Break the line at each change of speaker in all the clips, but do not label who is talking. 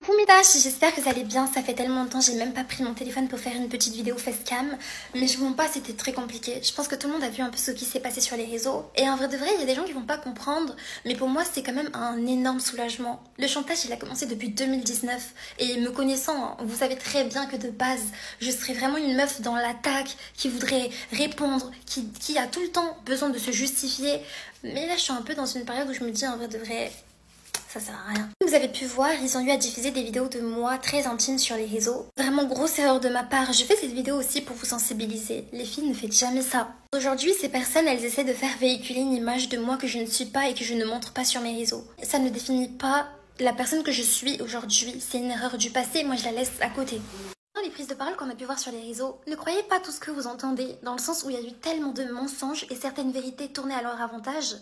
Coucou mes tâches, j'espère que vous allez bien, ça fait tellement longtemps, j'ai même pas pris mon téléphone pour faire une petite vidéo facecam, mais je vous mens pas, c'était très compliqué. Je pense que tout le monde a vu un peu ce qui s'est passé sur les réseaux, et en vrai de vrai, il y a des gens qui vont pas comprendre, mais pour moi c'est quand même un énorme soulagement. Le chantage il a commencé depuis 2019, et me connaissant, vous savez très bien que de base, je serais vraiment une meuf dans l'attaque, qui voudrait répondre, qui a tout le temps besoin de se justifier, mais là je suis un peu dans une période où je me dis en vrai de vrai... ça sert à rien. Vous avez pu voir, ils ont eu à diffuser des vidéos de moi très intimes sur les réseaux. Vraiment grosse erreur de ma part. Je fais cette vidéo aussi pour vous sensibiliser. Les filles, ne faites jamais ça. Aujourd'hui, ces personnes, elles essaient de faire véhiculer une image de moi que je ne suis pas et que je ne montre pas sur mes réseaux. Ça ne définit pas la personne que je suis aujourd'hui. C'est une erreur du passé, moi je la laisse à côté. Dans les prises de parole qu'on a pu voir sur les réseaux, ne croyez pas tout ce que vous entendez, dans le sens où il y a eu tellement de mensonges et certaines vérités tournées à leur avantage.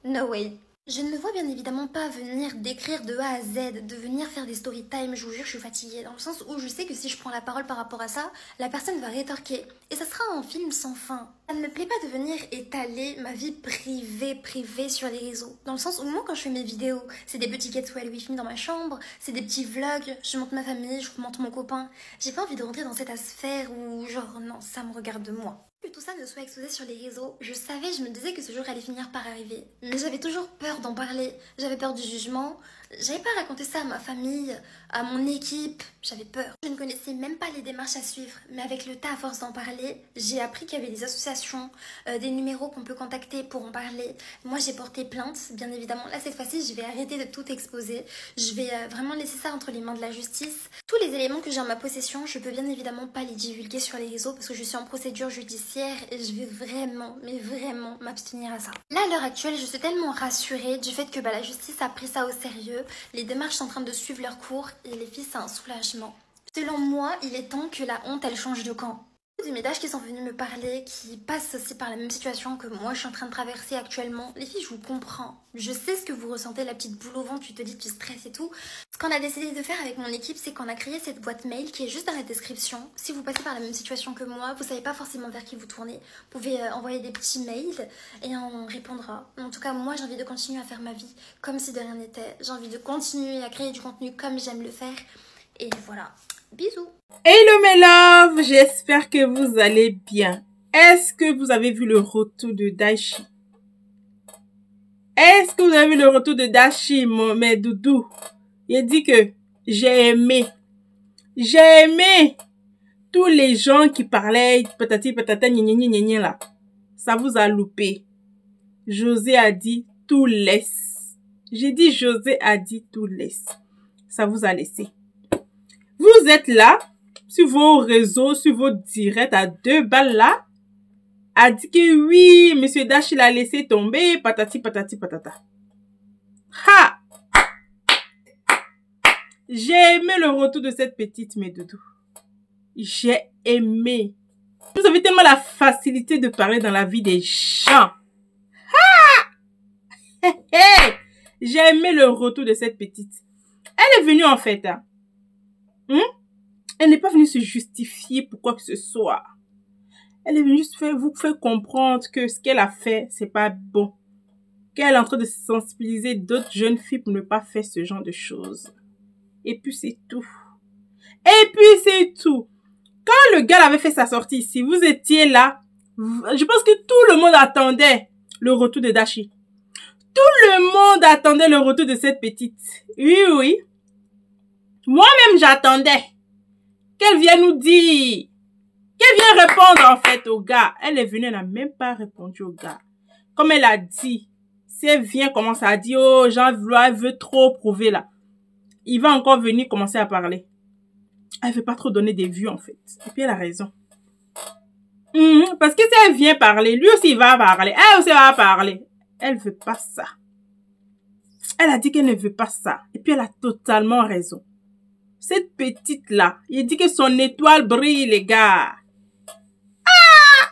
No way. Je ne me vois bien évidemment pas venir décrire de A à Z, de venir faire des story time, je vous jure je suis fatiguée, dans le sens où je sais que si je prends la parole par rapport à ça, la personne va rétorquer, et ça sera un film sans fin. Ça ne me plaît pas de venir étaler ma vie privée sur les réseaux, dans le sens où moi quand je fais mes vidéos, c'est des petits get well with me dans ma chambre, c'est des petits vlogs, je montre ma famille, je montre mon copain, j'ai pas envie de rentrer dans cette sphère où genre non, ça me regarde de moi. Que tout ça ne soit exposé sur les réseaux, je me disais que ce jour allait finir par arriver. Mais j'avais toujours peur d'en parler, j'avais peur du jugement, j'avais pas raconté ça à ma famille, à mon équipe, j'avais peur. Je ne connaissais même pas les démarches à suivre, mais avec le tas, à force d'en parler, j'ai appris qu'il y avait des associations, des numéros qu'on peut contacter pour en parler. Moi j'ai porté plainte, bien évidemment. Là cette fois-ci, je vais arrêter de tout exposer, je vais vraiment laisser ça entre les mains de la justice. Tous les éléments que j'ai en ma possession, je peux bien évidemment pas les divulguer sur les réseaux parce que je suis en procédure judiciaire et je vais vraiment, mais vraiment m'abstenir à ça. Là à l'heure actuelle, je suis tellement rassurée du fait que la justice a pris ça au sérieux, les démarches sont en train de suivre leur cours et les filles c'est un soulagement. Selon moi, il est temps que la honte elle change de camp. Des médages qui sont venus me parler, qui passent aussi par la même situation que moi je suis en train de traverser actuellement. Les filles, je vous comprends. Je sais ce que vous ressentez, la petite boule au ventre, tu te dis tu stresses et tout. Ce qu'on a décidé de faire avec mon équipe, c'est qu'on a créé cette boîte mail qui est juste dans la description. Si vous passez par la même situation que moi, vous savez pas forcément vers qui vous tournez, vous pouvez envoyer des petits mails et on répondra. En tout cas, moi j'ai envie de continuer à faire ma vie comme si de rien n'était. J'ai envie de continuer à créer du contenu comme j'aime le faire. Et voilà. Bisous.
Hello mes loves, j'espère que vous allez bien. Est-ce que vous avez vu le retour de Dashi? Est-ce que vous avez vu le retour de Dashi, mes doudous? Il dit que j'ai aimé. J'ai aimé tous les gens qui parlaient patati patata gna gna gna gna là. Ça vous a loupé. José a dit tout laisse. J'ai dit José a dit tout laisse. Ça vous a laissé. Vous êtes là, sur vos réseaux, sur vos directs à 2 balles là, a dit que oui, monsieur Dash, il a laissé tomber, patati patati patata. Ha! J'ai aimé le retour de cette petite, mes doudous. J'ai aimé. Vous avez tellement la facilité de parler dans la vie des gens. Ha! Hey, hey! J'ai aimé le retour de cette petite. Elle est venue en fait, hein. Elle n'est pas venue se justifier pour quoi que ce soit. Elle est venue juste vous faire comprendre que ce qu'elle a fait, c'est pas bon. Qu'elle est en train de sensibiliser d'autres jeunes filles pour ne pas faire ce genre de choses. Et puis c'est tout. Et puis c'est tout. Quand le gars avait fait sa sortie ici, vous étiez là. Je pense que tout le monde attendait le retour de Dashi. Tout le monde attendait le retour de cette petite. Oui, oui. Moi-même, j'attendais qu'elle vienne nous dire, qu'elle vienne répondre en fait au gars. Elle est venue, elle n'a même pas répondu au gars. Comme elle a dit, si elle vient commencer à dire, oh, elle veut trop prouver là. Il va encore venir commencer à parler. Elle veut pas trop donner des vues en fait. Et puis elle a raison. Parce que si elle vient parler, lui aussi il va parler. Elle aussi va parler. Elle veut pas ça. Elle a dit qu'elle ne veut pas ça. Et puis elle a totalement raison. Cette petite-là, il dit que son étoile brille, les gars. Ah!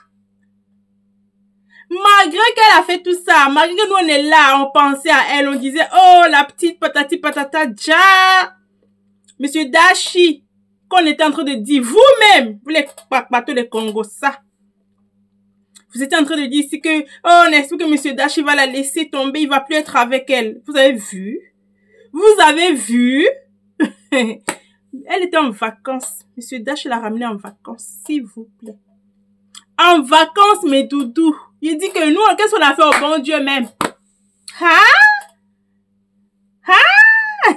Malgré qu'elle a fait tout ça, malgré que nous on est là, on pensait à elle, on disait, oh, la petite patati patata, ja. Monsieur Dashi, qu'on était en train de dire, vous-même, vous les papatos les Congo, ça. Vous étiez en train de dire ici que, oh, on espère que Monsieur Dashi va la laisser tomber, il va plus être avec elle. Vous avez vu? Vous avez vu? Elle était en vacances. Monsieur Dash l'a ramenée en vacances, s'il vous plaît. En vacances, mes doudous. Il dit que nous, qu'est-ce qu'on a fait au bon Dieu même? Hein? Hein?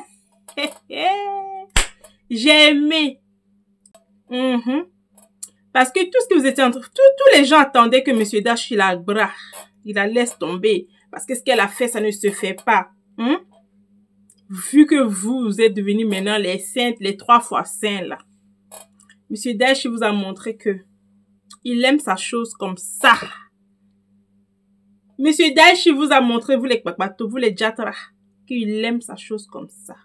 J'ai aimé. Parce que tout ce que vous étiez en train... Tous les gens attendaient que Monsieur Dash, il la laisse tomber. Parce que ce qu'elle a fait, ça ne se fait pas. Vu que vous êtes devenus maintenant les saintes, les 3 fois saints, là. Monsieur Dash vous a montré que il aime sa chose comme ça. Monsieur Dash vous a montré, vous les Kpakpato, vous les Jatra, qu'il aime sa chose comme ça.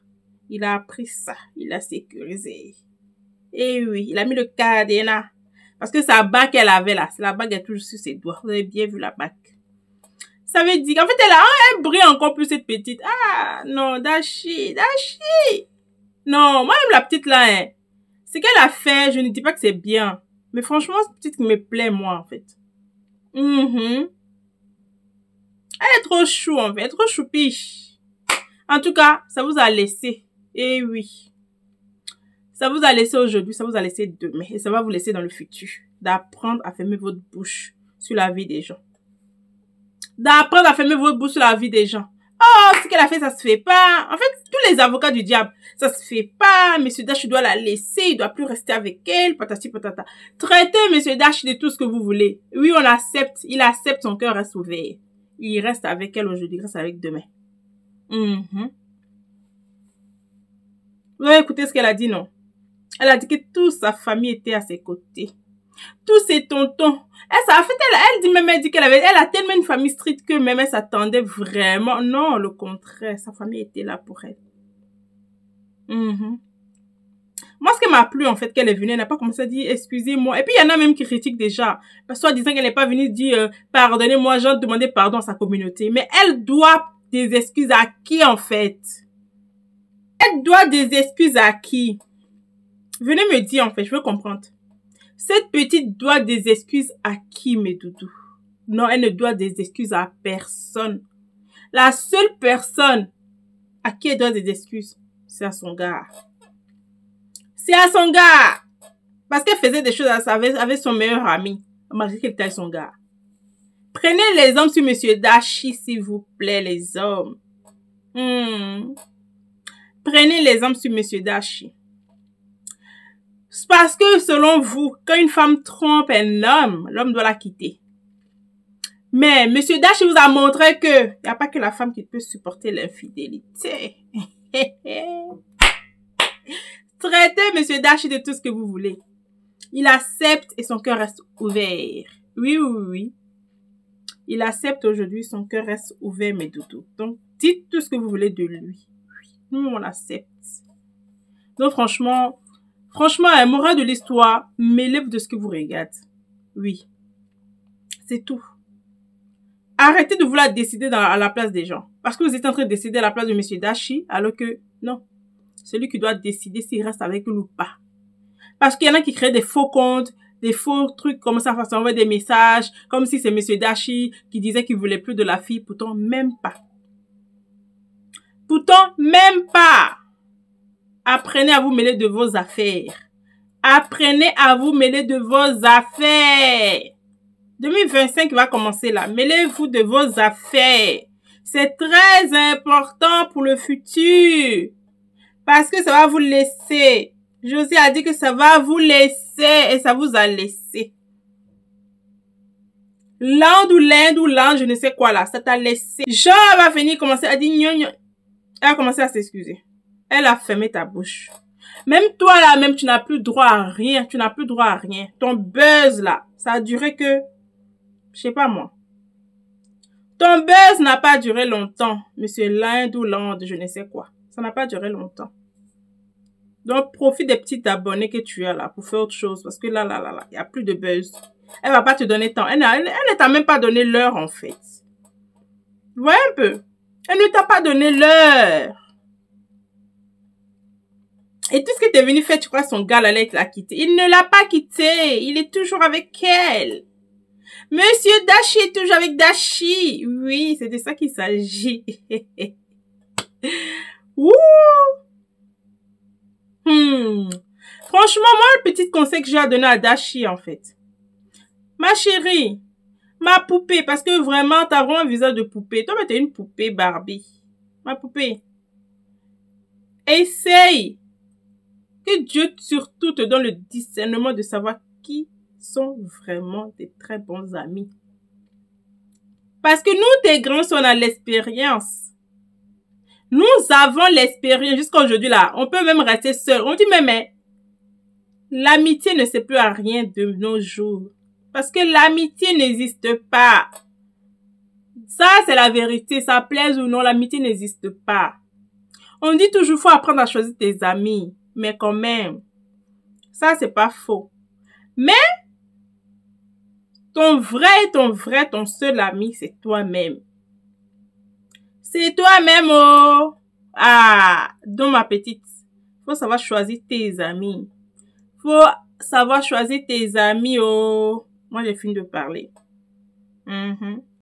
Il a appris ça. Il a sécurisé. Et oui, il a mis le cadenas. Parce que sa bague qu'elle avait là, la bague est toujours sur ses doigts. Vous avez bien vu la bague. Ça veut dire qu'en fait, elle brille encore plus, cette petite. Ah, non, Dashi. Non, moi-même, la petite là, hein, ce qu'elle a fait, je ne dis pas que c'est bien. Mais franchement, cette petite qui me plaît, moi, en fait. Elle est trop chou, en fait. Elle est trop choupiche. En tout cas, ça vous a laissé. Eh oui. Ça vous a laissé aujourd'hui, ça vous a laissé demain. Et ça va vous laisser dans le futur. D'apprendre à fermer votre bouche sur la vie des gens. D'apprendre à fermer votre bouche sur la vie des gens. Oh, ce qu'elle a fait, ça se fait pas. En fait, tous les avocats du diable, ça se fait pas. Monsieur Dash doit la laisser, il doit plus rester avec elle, patati patata. Traitez Monsieur Dash de tout ce que vous voulez. Oui, on accepte, il accepte, son cœur reste ouvert. Il reste avec elle aujourd'hui, il reste avec demain. Vous avez écouté ce qu'elle a dit, non? Elle a dit que toute sa famille était à ses côtés. Tous ses tontons. Elle dit même, elle dit elle a tellement une famille stricte que même elle s'attendait vraiment. Non, le contraire. Sa famille était là pour elle. Moi, ce qui m'a plu, en fait, qu'elle est venue, elle n'a pas commencé à dire, excusez-moi. Et puis, il y en a même qui critiquent déjà. Parce que, disant qu'elle n'est pas venue dire, pardonnez-moi, j'ai demandé pardon à sa communauté. Mais elle doit des excuses à qui, en fait? Elle doit des excuses à qui? Venez me dire, en fait, je veux comprendre. Cette petite doit des excuses à qui, mes doudous? Non, elle ne doit des excuses à personne. La seule personne à qui elle doit des excuses, c'est à son gars. C'est à son gars. Parce qu'elle faisait des choses avec son meilleur ami, malgré qu'elle était son gars. Prenez les hommes sur Monsieur Dashi, s'il vous plaît, les hommes. Prenez les hommes sur Monsieur Dashi. Parce que, selon vous, quand une femme trompe un homme, l'homme doit la quitter. Mais Monsieur Dashi vous a montré que il n'y a pas que la femme qui peut supporter l'infidélité. Traitez Monsieur Dashi de tout ce que vous voulez. Il accepte et son cœur reste ouvert. Oui. Il accepte aujourd'hui, son cœur reste ouvert, mes doudous. Donc, dites tout ce que vous voulez de lui. Nous, on accepte. Donc, franchement, un moral de l'histoire, m'élève de ce que vous regardez. Oui. C'est tout. Arrêtez de vouloir décider à la place des gens. Parce que vous êtes en train de décider à la place de Monsieur Dashi, alors que, non. C'est lui qui doit décider s'il reste avec lui ou pas. Parce qu'il y en a qui créent des faux comptes, des faux trucs, comme ça, façon envoyer des messages, comme si c'est Monsieur Dashi qui disait qu'il voulait plus de la fille, pourtant même pas. Apprenez à vous mêler de vos affaires. Apprenez à vous mêler de vos affaires. 2025 va commencer là. Mêlez-vous de vos affaires. C'est très important pour le futur. Parce que ça va vous laisser. Josie a dit que ça va vous laisser et ça vous a laissé. L'Inde ou l'Inde, je ne sais quoi là, ça t'a laissé. Jean va venir commencer à dire gnon. Elle a commencé à s'excuser. Elle a fermé ta bouche. Même toi là, même tu n'as plus droit à rien. Tu n'as plus droit à rien. Ton buzz là, ça a duré que, je sais pas moi. Ton buzz n'a pas duré longtemps, monsieur l'Inde ou l'Inde, je ne sais quoi. Ça n'a pas duré longtemps. Donc, profite des petits abonnés que tu as là pour faire autre chose. Parce que là, il n'y a plus de buzz. Elle va pas te donner temps. Elle ne t'a même pas donné l'heure, en fait. Voyez un peu. Elle ne t'a pas donné l'heure. Et tout ce que tu es venu faire, tu crois son gars allait la quitter. Il ne l'a pas quitté. Il est toujours avec elle. Monsieur Dashi est toujours avec Dashi. Oui, c'est de ça qu'il s'agit. Ouh! Franchement, moi, le petit conseil que j'ai à donner à Dashi, en fait. Ma chérie, ma poupée, parce que vraiment, t'as vraiment un visage de poupée. Toi, t'es une poupée Barbie. Ma poupée. Essaye. Que Dieu surtout te donne le discernement de savoir qui sont vraiment des très bons amis. Parce que nous, tes grands, on a l'expérience. Nous avons l'expérience jusqu'à aujourd'hui là. On peut même rester seul. On dit mais l'amitié ne sert plus à rien de nos jours. Parce que l'amitié n'existe pas. Ça, c'est la vérité. Ça plaise ou non, l'amitié n'existe pas. On dit toujours, faut apprendre à choisir tes amis. Mais quand même, ça, c'est pas faux. Mais, ton seul ami, c'est toi-même. C'est toi-même, oh. Ah, donc ma petite, faut savoir choisir tes amis. Faut savoir choisir tes amis, oh. Moi, j'ai fini de parler.